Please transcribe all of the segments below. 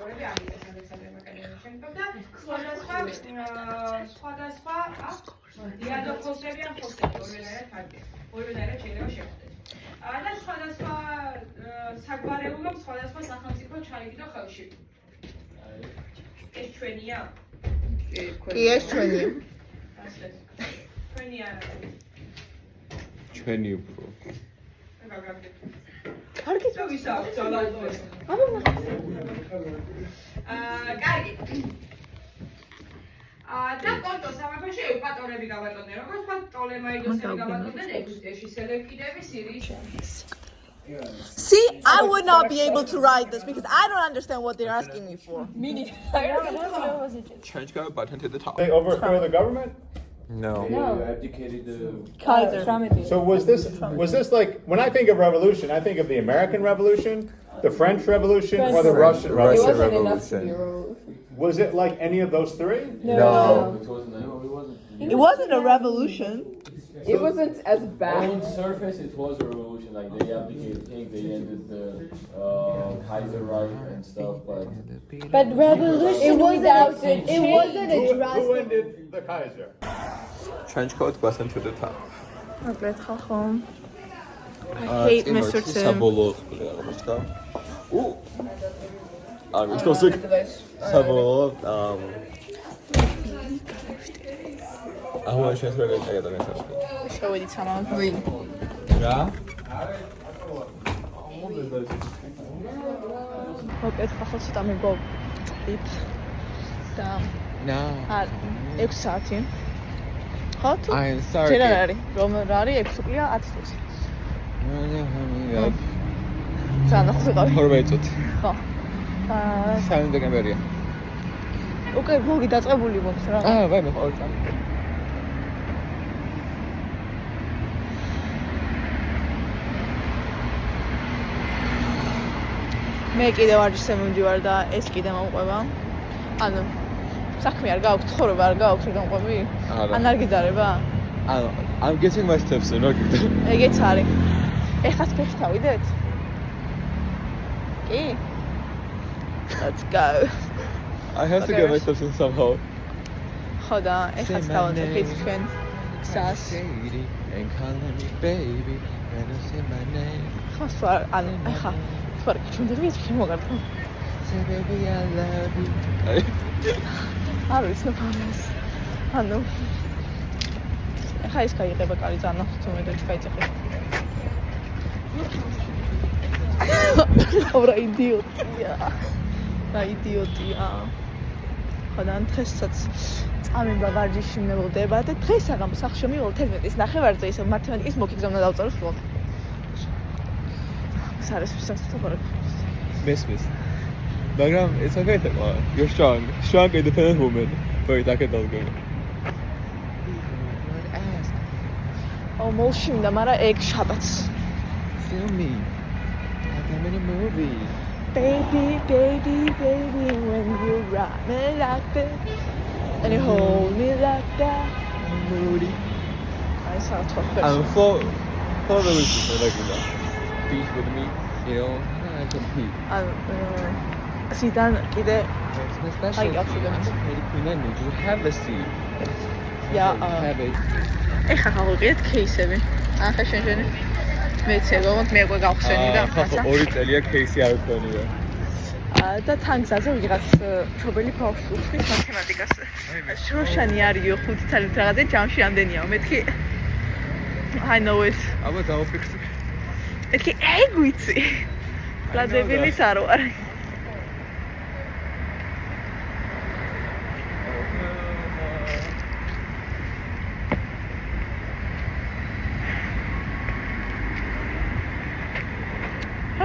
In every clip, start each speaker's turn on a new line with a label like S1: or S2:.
S1: მოგზაურები ამიტეს ალექსანდრე მაკედონელის შემდგომ და სხვადასხვა დიადოქოსები ან ფოსები ორვენაირად ფარგლებს. ორვენაირად შეიძლება შევხვდეთ. და სხვადასხვა საგვარეულოს სხვადასხვა სახელმწიფო ჩაიგდო ხელში. ეს ჩვენია?
S2: კი, ეს ჩვენია.
S1: ჩვენი არა.
S3: ჩვენი უფრო.
S2: კარგი
S1: ვისაუბროთ ძალაუფლებას. კარგი. და კონტოს სამეფოში ეუპატორები გავატონდნენ, როგორც თქვა ტოლემაიდოსები გავატონდნენ ეგვიპტეში, სელევკიდები სირიის.
S2: See, I would not be able to write this because I don't understand what they're asking me for.
S4: Me neither.
S3: Change go button to the top.
S5: They overthrow the government?
S3: No.
S5: Abdicated the
S4: Kaiser.
S5: So was this like when I think of revolution, I think of the American Revolution, the French Revolution, or the Russian
S4: It
S5: Revolution?
S4: wasn't enough to be a revolution.
S5: Was it like any of those three?
S3: No.
S2: It wasn't a revolution.
S4: It wasn't as bad.
S6: On surface, it was a revolution. Like they abdicated king, they ended the Kaiser right and stuff.
S4: But revolution without the
S2: It wasn't a
S5: Who
S2: drastic.
S5: ended the Kaiser?
S3: Change code button to the top.
S2: Okay, ხალხო. I hate Mr. Tim.
S3: საბოლოო ყურა აღმოჩნდა. ამის თოსიკ საბოლოო ამა შეასრულე წაგატანე სასწაული.
S2: შევედით სამავი.
S3: რა?
S2: მოკეთ ხალხო ცოტა მეგობრით. და
S3: No.
S2: 6 საათი. ხო თუ?
S3: I'm sorry.
S2: ჯერ არ არის. რომ რა არის 6 წუთია 10 წუთი. ძალიან ხსოვავი.
S3: 12 წუთი.
S2: ხო.
S3: 3 დეკემბერია.
S2: უკვე ვლოგი დაწყებული გვაქვს რა.
S3: ვაი მე ყოველ წამი.
S2: მე კიდევ ვარჯიშზე მივდივარ და ეს კიდე მომყვება. ანუ საქმე არ გაქვს, ცხოვრება არ გაქვს, რა გამყვები? ან არ გიძარება?
S3: I'm getting my steps in, okay.
S2: ეგეც არის. ეხაც ფეხი თავიდეთ? კი. Let's go.
S3: I have to get my steps in somehow.
S2: ხო და ეხაც დავაწყეთ ჩვენ გზას.
S3: And call me baby when I say my name.
S2: ხა ანუ ეხა თوار ჩვენ დაგიჭ შემოგარდა.
S3: Say baby I love you.
S2: არ ვიცი ფამას. ანუ ეხა ის გაიღება კარი ძალიან ახსოვე და გაიწეხე. აბა იდიოტია. რა იდიოტია. ხოდან დღესაც წამება ვარჯიში მივდება და დღეს აღამ სახში მივალ 11-ის ნახევარზე ისე მათემატიკის მოგეგზავნა დავწერო სულ. ეს არის სასწაული.
S3: Miss. მაგრამ it's okay. You're strong. Strong independent woman. Wait, I can tell you.
S2: Almost მინდა, მაგრამ ეგ შაბათს.
S3: Feel me. Like I'm in a movie.
S2: Baby, when you rock me like that and you hold me like that.
S3: Moody.
S2: I saw it.
S3: I'm for the reason like that. Beach with me, you know, I compete.
S2: Sidan კიდე
S3: Especially
S2: I got you guys.
S3: You have a seat.
S2: Yeah,
S3: have it.
S2: ეხა გავუყიეთ кейსები. ახლა შენ მეც ეგოღოთ მე უკვე გავხსენი და
S3: ახლა 2 წელია кейსი არ ვქონია.
S2: და თან გზაზე ვიღაც მშობელი ბავშვს უხსნის მათემატიკას. შროშანი არისო 5 წელით რაღაცა ჯამში ამდენია. მეთქი I know it.
S3: აბა დავფიქსე.
S2: მეთქი ეგ ვიცი. პლადებილის არ ვარ.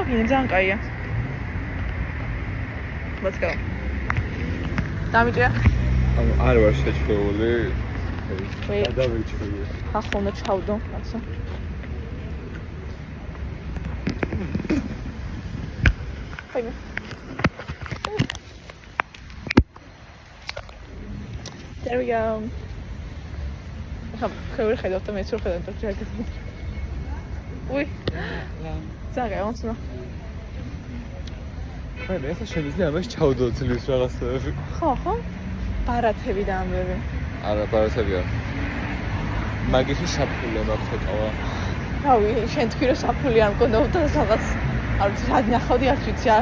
S2: Okay, ძალიან კაია. Let's go. დამიჭია?
S3: არ ვარ შეჭრილი.
S2: Wait.
S3: დავიჭრილი.
S2: ახლა უნდა ჩავდო, კაცო. ხაიმე. There we go. ხავ ხედავთ და მეც რო ხედავთ და ჩაგეთ. უი. Zaga, on se
S3: მაგრამ ეხლა შემიძლია ამაში ჩავდო ძლივს რაღაცები.
S2: ხო. ბარათები და ამბები.
S3: არა, ბარათებია. მაგისი საფულე მაქვს ეკავა.
S2: რავი, შენ თქვი რომ საფული არ მქონდა და რაღაც არ ვიცი რა ნახავდი არ ვიცი რა.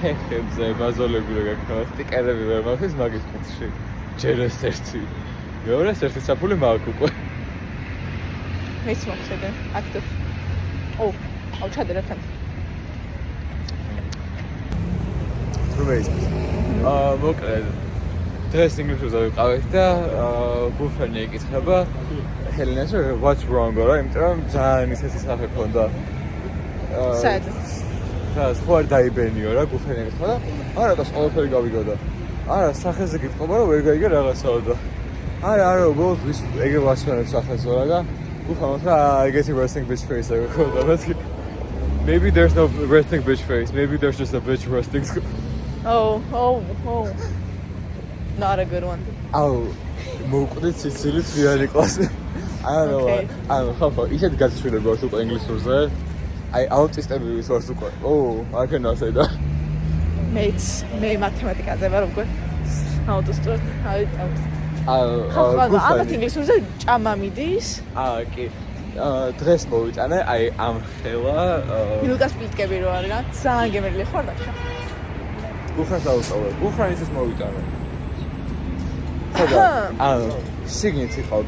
S3: ფეხებზე ბაზოლები რა გაქვს, სტიკერები ვერ მაქვს მაგის კუთხეში. ჯერ ეს ერთი. მეორე ერთი საფული მაქვს უკვე.
S2: მეც მოხდე აქტივ. აუ ჩადე რა თან.
S3: რუბეის. მოკლედ დღეს ინგლისურზე ვიყავით და ბუფერნი ეკითხება ჰელენას რომ what's wrong რა, იმიტომ რომ ძალიან ისეთი სახე ქონდა.
S2: სად?
S3: და სხვა დაიბენიო რა ბუფერნი ეკითხა და არა და ყველაფერი გავიგოდა. არა, სახეზე გითხობა რომ ვერ გაიგე რაღაცაო და არა, უბრალოდ ვის ეგრე ვასვენებ სახეს რა და უხამოთ რა ეგეთი resting bitch face აკეთო და maybe there's no resting bitch face, maybe there's just a bitch resting.
S2: Oh. Not a good one.
S3: აუ მოვკვდით სიცილით ვიანი კლასი. არა, ხაფა, ისეთ გაცვლილება ვართ უკვე ინგლისურზე. აი აუტისტები ვართ უკვე. I cannot say that.
S2: მე მათემატიკაზე ვარ უკვე. აუტისტად.
S3: აუ
S2: ამათ ინგლისურზე ჭამა მიდის.
S3: კი. დღეს მოვიტანე, აი ამ ხელა
S2: მილუკას პიტკები რო არ გან, ძალიან გემრიელი ხარ და.
S3: გუხრანს აუწავე. გუხრანის ის მოვიტანე. ხოდა, სიგნით იყო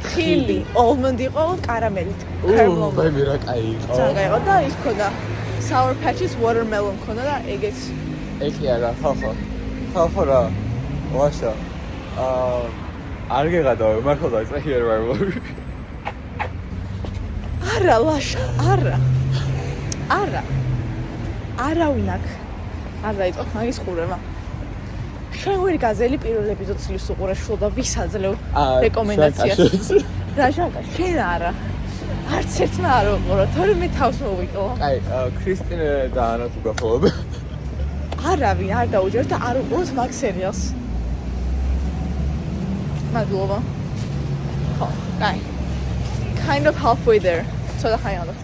S2: თხილი, almond იყო, კარამელით, caramel.
S3: მე რა კაი იყო.
S2: ძალიან იყო და ის ქონდა sour patches watermelon ქონდა და ეგეც.
S3: ეკი არა, ხალხო რა. ვაშა. არ გეღადავე, მართლა დაიწყე here rivalry.
S2: არა ლაშა, არავინ აქ არ დაიწყო მაგის ყურება. შენ ვერ გაზელი პირველ ეპიზოდს უყურე შულ და ვის აძლევ რეკომენდაციას. რა ჟანკა, შენ არა. არც ერთმა არ უყურო, თორემ მე თავს მოვიყო.
S3: აი, ქრისტინე და ანა თუ გახოლობ.
S2: არავინ არ დაუჯერს და არ უყუროს მაგ სერიალს. მადლობა. ხო, კაი. Kind of halfway there. ცოტა ხანი ალბათ.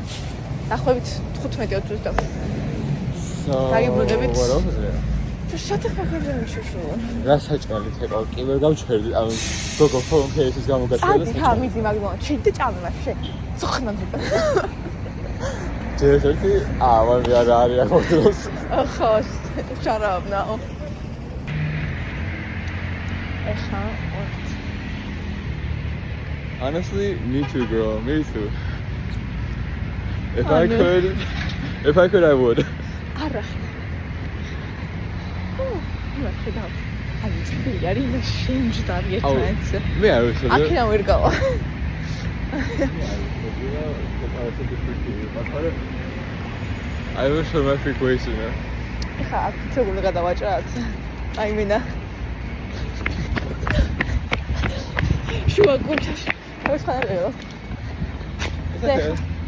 S2: დაახლოებით 15-20 წუთი და. დაგიბრუნდებით. Shut the fuck up and shushu.
S3: რა საჭმელით ეკავ, კი ვერ გავჩერდი, ანუ გოგო phone case-ის გამოგაჩერდა.
S2: ადი ხა მიდი მაგდომა, შედი ჭამება შე. სოხნა ძუკა.
S3: ჯერეთი, მან რა არის აქ დროს.
S2: ხო, shut up now. ეხა,
S3: Honestly, me too, girl. Me too. If I could, I would.
S2: არა. რა შედა. აი, წილი არის მე შემჯდარი ერთმანეთზე.
S3: მე არ ვიცი.
S2: აქედან ვერ გავა.
S3: I will show my frequency, man.
S2: ეხა აქ ცეგული გადავაჭრათ. აი მინა. შუა კუჩაში. ეს ხანაა.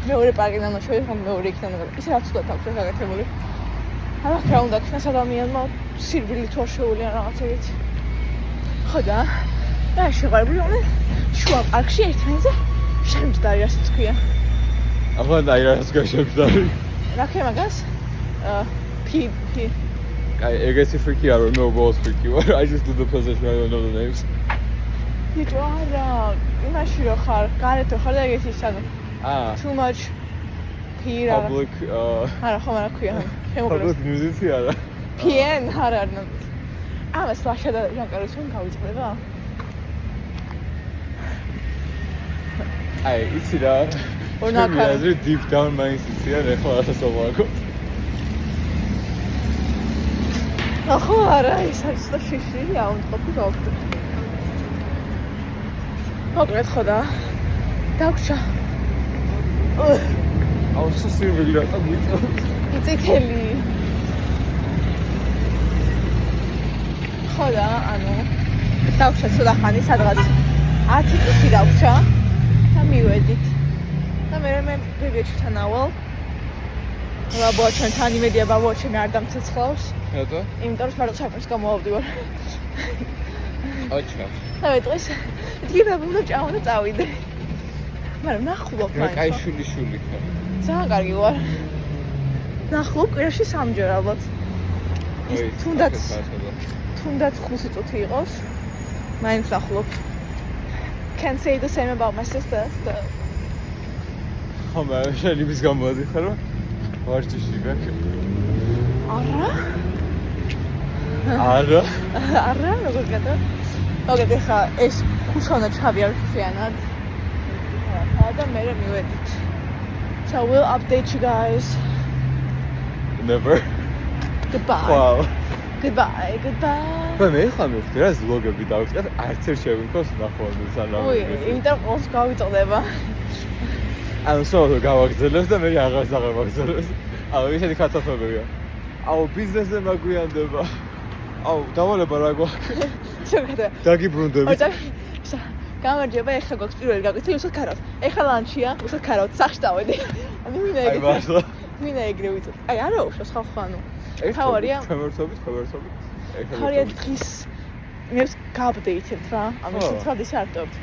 S2: მეორე პარკიდან შევიხარ მეორე იქიდან. ის რაც უნდა თავს გაკეთებული. არა, რა უნდა ქნას ადამიანმა სირბილი თუ არ შეუძლია რაღაცებით. ხო და და შეყარებული უნდა შუა პარკში ერთმანეთზე შემჯდარი რასაც ქვია.
S3: ახლა და რასაც გაშემჯდარი.
S2: რა ქვია მაგას? P.
S3: Აი, ეგეთი freaky არ ვარ, მე უბრალოდ freaky ვარ. I just do the position, I don't know the names.
S2: ბიჭო, არა, იმაში რო ხარ, გარეთ რო ხარ და ეგეთი ისანო. Too much P-რა.
S3: Public
S2: არა, ხომ არა ქვია.
S3: Public musicი არა.
S2: PN არა. ამას ლაშა და ჟანკარო შენ გავიწყდება?
S3: აი, იცი რა.
S2: ორნაკა.
S3: Deep down მაინც იციან, ეხლა რასაც ვაკეთებ.
S2: ახო არა, ის არის და შიშვილი, აუნდყოფი გავხდე. მოკლედ ხო და დაგვრჩა.
S3: აუ, სუსტივი რა თამიწო.
S2: წითელი. ხო და ანუ დაგვრჩა ცოტა ხანი სადღაც 10 წუთი დაგვრჩა და მივედით. და მე ბებიაჩთან ავალ. ბაბუაჩთან იმედია ბაბუაჩი მე არ დამცეცხლავს.
S3: რატო?
S2: იმიტომ რომ მარტო საქმეს გამოვავდივარ.
S3: აჩა.
S2: და დღეს დგება უნდა ჭამა და წავიდე. მაგრამ ნახულობ მაინც.
S3: რა კაი შვილი ხარ.
S2: ძალიან კარგი ვარ. ნახულობ კვირაში 3-ჯერ ალბათ. ის თუნდაც 5 წუთი იყოს. მაინც ნახულობ. Can't say the same about my sister.
S3: ხომ შენ იმის გამოდიხარ რომ ვარჯიში გაქვს. არა როგორ გადა? მოგეთ ხა ეს ქუშონა ჩავი არ ხიანად. და მე მივედით. So we'll update you guys. Never. Goodbye. Wow. Goodbye. მე ხა მივხვდი რა ზლოგები დავიწყეთ, არც ერთ შევიმქოს ნახვალ სანამ. იმიტომ ყოს გავიწოდება. ანუ სულ გავაგზავნებს და მე აღარ აღარ აუ ისეთი კატასტროფებია. აუ ბიზნესზე მაგვიანდება. აუ დავალება რა გვაქვს? შეგედა. დაგიბრუნდებით. გამარჯობა, ეხლა გვაქვს პირველი გაგვიცი, უსად ქარავთ. ეხლა ლანჩია, უსად ქარავთ, სახში დავედი. ანუ მინა ეგრე ვიცით. აი არა უშავს ხალხანუ. თავარია. ხევერთობით. თავარია დღის მე გააპდეითებთ რა. ანუ შეცვალ ის არ ვტოვებთ.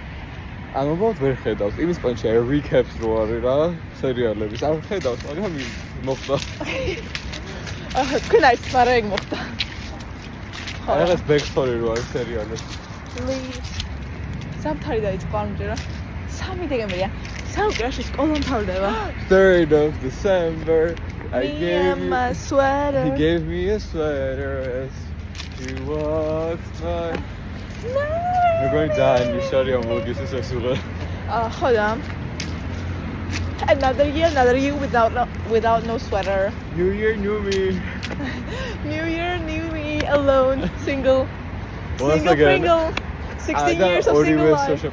S3: ანუ მოდ ვერ ხედავთ. იმის პონჩი აი რიკეპს რო არის რა, სერიალების. არ ხედავთ, მაგრამ მოხდა. აჰა, თქვენ არის მაგრამ ეგ მოხდა. ხო, ეს ბექსტორი რო არის სერიალებს. სამთარი დაიწყო ამჯერა. 3 დეკემბრია. საუკრაში სკოლა მთავრდება. 3rd of December. I gave my sweater. He gave me a sweater as he walked by. No. We're going to die in Nishari on Mulgis is Exula. Hold on. Another year without no sweater. New year, new me. New year, new me, alone, single. Single Pringle. 16 years of single life.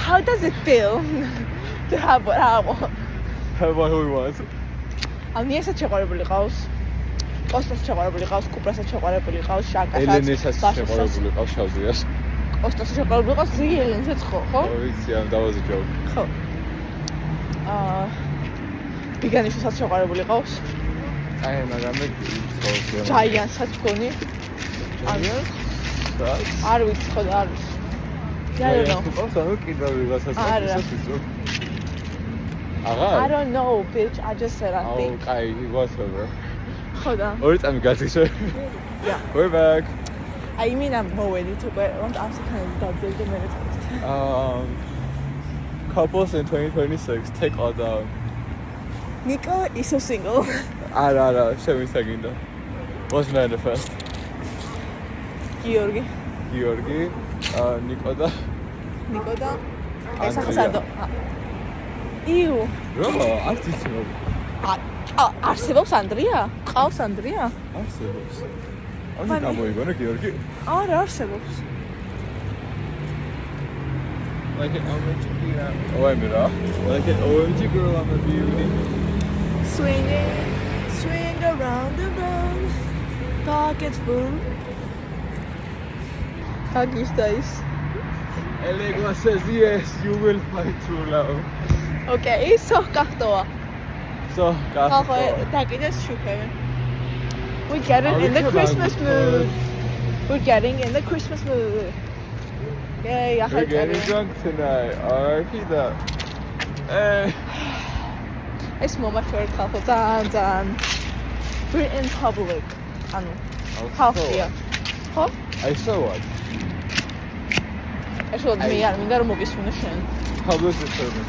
S3: How does it feel to have what I want? Have what we want. Alniesa's შეყვარებული ყავს. კოსტას შეყვარებული ყავს, კუპრასაც შეყვარებული ყავს, შაკასაც. ელენესაც შეყვარებული ყავს, შავზიას. კოსტას შეყვარებული ყავს, ზიგი ელენესაც ხო? ვიცი, ამ დავაზე ჯოკ. ხო. ბიგანიშვილსაც შეყვარებული ყავს. აი, მაგრამ მე ჯაიანსაც გონი. არ ვიცი ხო არ ვიცი. I don't know, bitch. I just said I think. Okay, whatever. Hold on. Yeah. We're back. I mean, I'm already too, but I want to ask you kind of the minute. Couples in 2026 take all down. Nico is so single. No. Show me a second though. What's manifest? Georgi. Nicoda. Esasado. Iu. Bro, artistino. არსებობს ანდრია? ყავს ანდრია? არსებობს. ანუ გამოიგონა გიორგი? არა, არსებობს. Like an OMG girl. Like an OMG girl on the beauty. Swing around the road. Pockets full. Pakistais. Elegua says yes, you will find true love. Okay, so kahtoa. We're getting in the Christmas mood. Yay, we're getting drunk tonight. Alright, Pita. It's more my favorite couple. Dan. We're in public. Half here. Huh? I saw what? I showed me. I mean, that's a mission. Public disturbance.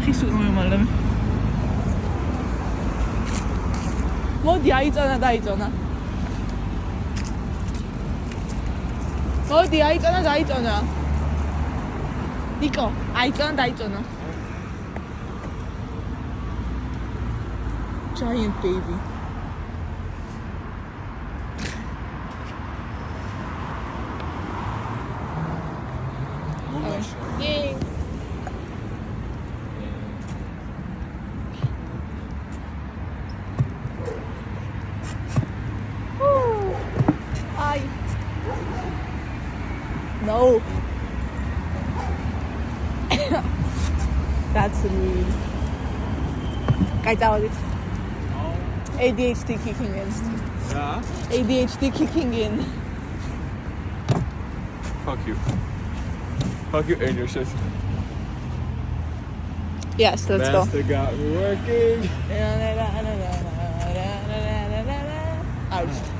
S3: He's normal. მოდი აიწონა დაიწონა. მოდი აიწონა დაიწონა. ნიკო, აიწონა დაიწონა. Giant baby. Yay. No. That's me. Guys, out it.
S2: ADHD kicking in. ADHD kicking in.
S3: Fuck you. Fuck you and your shit.
S2: Yes, let's go.
S3: Master got me working.
S2: Out.